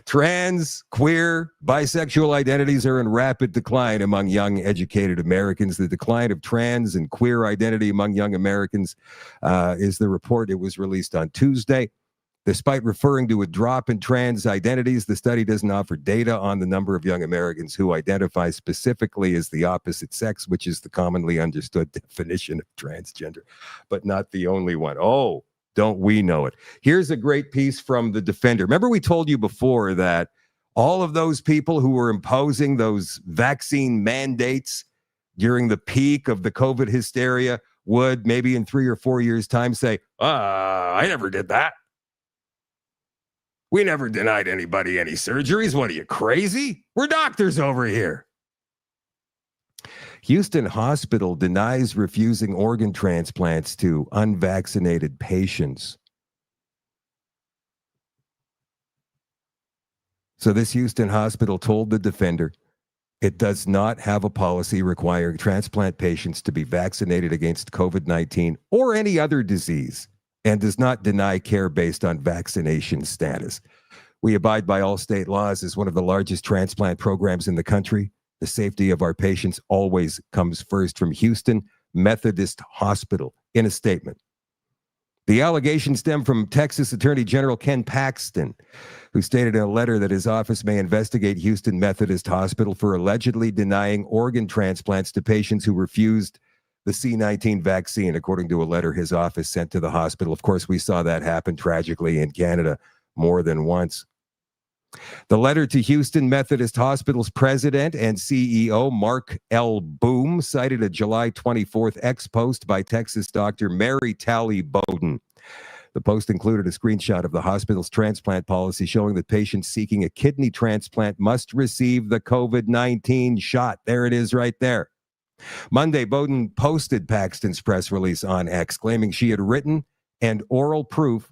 Speaker 1: Trans, queer, bisexual identities are in rapid decline among young, educated Americans. The decline of trans and queer identity among young Americans is the report. It was released on Tuesday. Despite referring to a drop in trans identities, the study doesn't offer data on the number of young Americans who identify specifically as the opposite sex, which is the commonly understood definition of transgender, but not the only one. Oh, don't we know it? Here's a great piece from The Defender. Remember we told you before that all of those people who were imposing those vaccine mandates during the peak of the COVID hysteria would maybe in 3 or 4 years' time say, I never did that. We never denied anybody any surgeries. What are you, crazy? We're doctors over here. Houston Hospital denies refusing organ transplants to unvaccinated patients. So this Houston hospital told the defender it does not have a policy requiring transplant patients to be vaccinated against COVID-19 or any other disease, and does not deny care based on vaccination status. We abide by all state laws as one of the largest transplant programs in the country. The safety of our patients always comes first. From Houston Methodist Hospital in a statement. The allegations stem from Texas Attorney General Ken Paxton, who stated in a letter that his office may investigate Houston Methodist Hospital for allegedly denying organ transplants to patients who refused the C-19 vaccine, according to a letter his office sent to the hospital. Of course, we saw that happen tragically in Canada more than once. The letter to Houston Methodist Hospital's president and CEO, Mark L. Boom, cited a July 24th ex-post by Texas doctor Mary Talley Bowden. The post included a screenshot of the hospital's transplant policy showing that patients seeking a kidney transplant must receive the COVID-19 shot. There it is right there. Monday, Bowden posted Paxton's press release on X, claiming she had written and oral proof,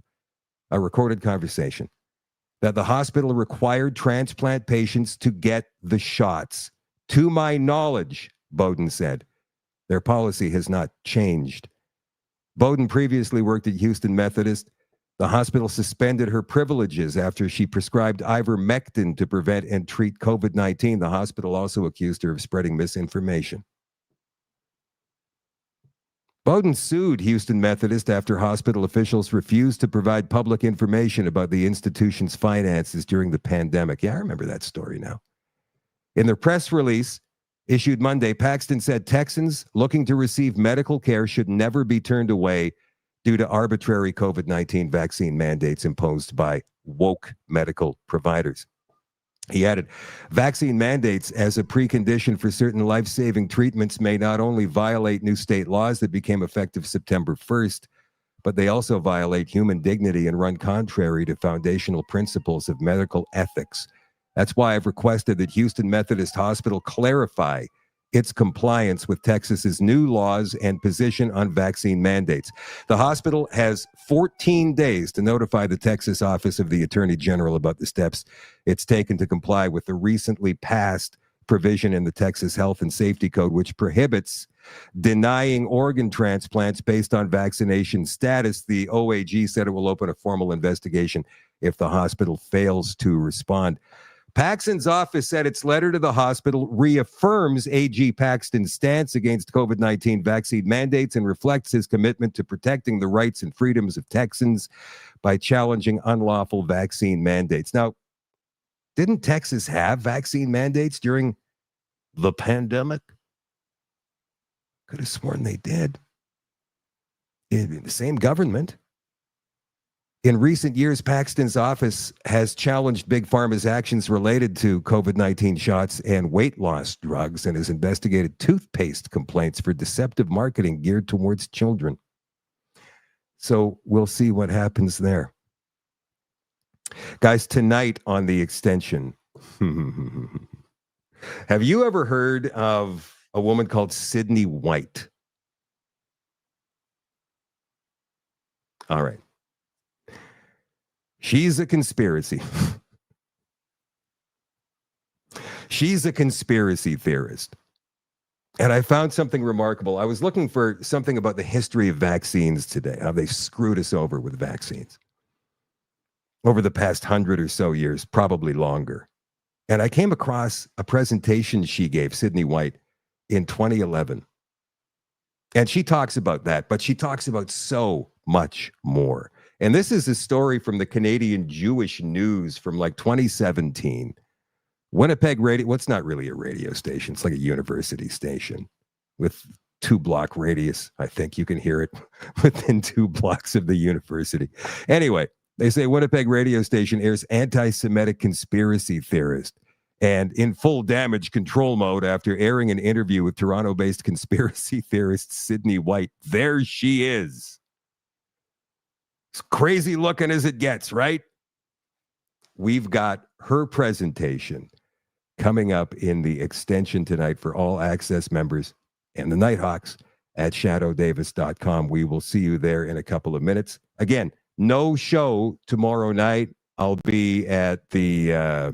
Speaker 1: a recorded conversation, that the hospital required transplant patients to get the shots. To my knowledge, Bowden said, their policy has not changed. Bowden previously worked at Houston Methodist. The hospital suspended her privileges after she prescribed ivermectin to prevent and treat COVID-19. The hospital also accused her of spreading misinformation. Bowden sued Houston Methodist after hospital officials refused to provide public information about the institution's finances during the pandemic. Yeah, I remember that story now. In their press release issued Monday, Paxton said Texans looking to receive medical care should never be turned away due to arbitrary COVID-19 vaccine mandates imposed by woke medical providers. He added, vaccine mandates as a precondition for certain life-saving treatments may not only violate new state laws that became effective September 1st, but they also violate human dignity and run contrary to foundational principles of medical ethics. That's why I've requested that Houston Methodist Hospital clarify its compliance with Texas's new laws and position on vaccine mandates. The hospital has 14 days to notify the Texas Office of the Attorney General about the steps it's taken to comply with the recently passed provision in the Texas Health and Safety Code, which prohibits denying organ transplants based on vaccination status. The OAG said it will open a formal investigation if the hospital fails to respond. Paxton's office said its letter to the hospital reaffirms AG Paxton's stance against COVID-19 vaccine mandates and reflects his commitment to protecting the rights and freedoms of Texans by challenging unlawful vaccine mandates. Now, didn't Texas have vaccine mandates during the pandemic? Could have sworn they did. In the same government. In recent years, Paxton's office has challenged Big Pharma's actions related to COVID-19 shots and weight loss drugs and has investigated toothpaste complaints for deceptive marketing geared towards children. So we'll see what happens there. Guys, tonight on The Extension, have you ever heard of a woman called Sydney White? All right. She's a conspiracy. She's a conspiracy theorist. And I found something remarkable. I was looking for something about the history of vaccines today, how they screwed us over with vaccines over the past 100 or so years, probably longer. And I came across a presentation she gave, Sydney White, in 2011. And she talks about that, but she talks about so much more. And this is a story from the Canadian Jewish News from like 2017. Winnipeg Radio, well, it's not really a radio station. It's like a university station with 2-block radius. I think you can hear it within 2 blocks of the university. Anyway, they say Winnipeg radio station airs anti-Semitic conspiracy theorist and in full damage control mode after airing an interview with Toronto-based conspiracy theorist Sydney White. There she is. As crazy looking as it gets, right? We've got her presentation coming up in the extension tonight for all access members and the Nighthawks at shadowdavis.com. We will see you there in a couple of minutes. Again, no show tomorrow night. I'll be at the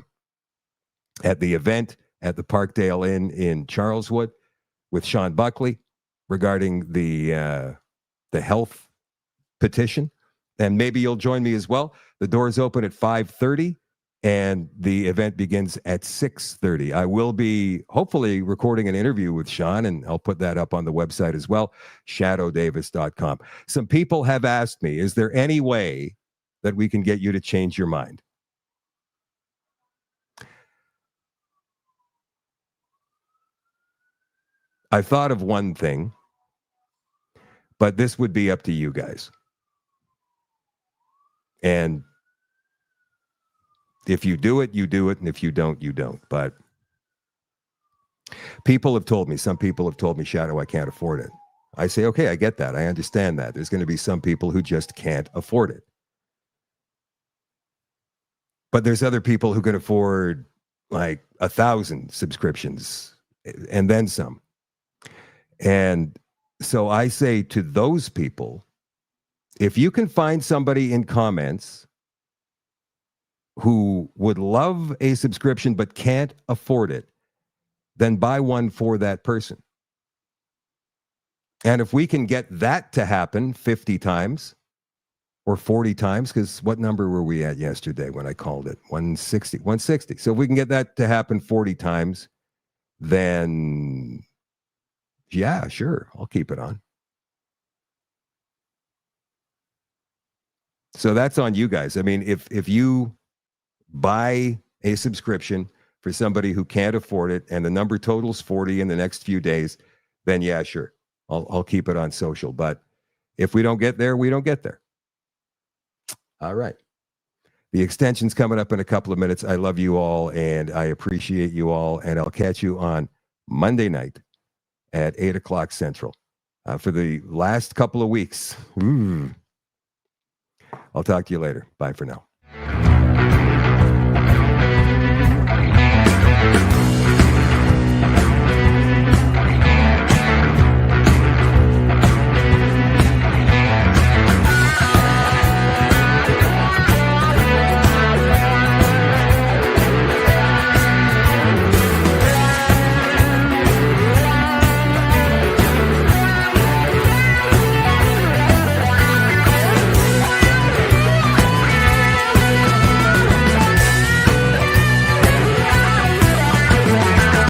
Speaker 1: at the event at the Parkdale Inn in Charleswood with Sean Buckley regarding the health petition. And maybe you'll join me as well. The doors open at 5:30 and the event begins at 6:30. I will be hopefully recording an interview with Sean, and I'll put that up on the website as well, shadowdavis.com. Some people have asked me, is there any way that we can get you to change your mind? I thought of one thing, but this would be up to you guys. And if you do it, you do it. And if you don't, you don't. But people have told me, some people have told me, Shadow, I can't afford it. I say, okay, I get that. I understand that. There's going to be some people who just can't afford it. But there's other people who can afford like 1,000 subscriptions and then some. And so I say to those people, if you can find somebody in comments who would love a subscription but can't afford it, then buy one for that person. And if we can get that to happen 50 times or 40 times, because what number were we at yesterday when I called it? 160. 160. So if we can get that to happen 40 times, then yeah, sure, I'll keep it on. So that's on you guys. I mean, if you buy a subscription for somebody who can't afford it and the number totals 40 in the next few days, then yeah, sure, I'll keep it on social. But if we don't get there, we don't get there. All right. The extension's coming up in a couple of minutes. I love you all and I appreciate you all. And I'll catch you on Monday night at 8 o'clock Central for the last couple of weeks. I'll talk to you later. Bye for now.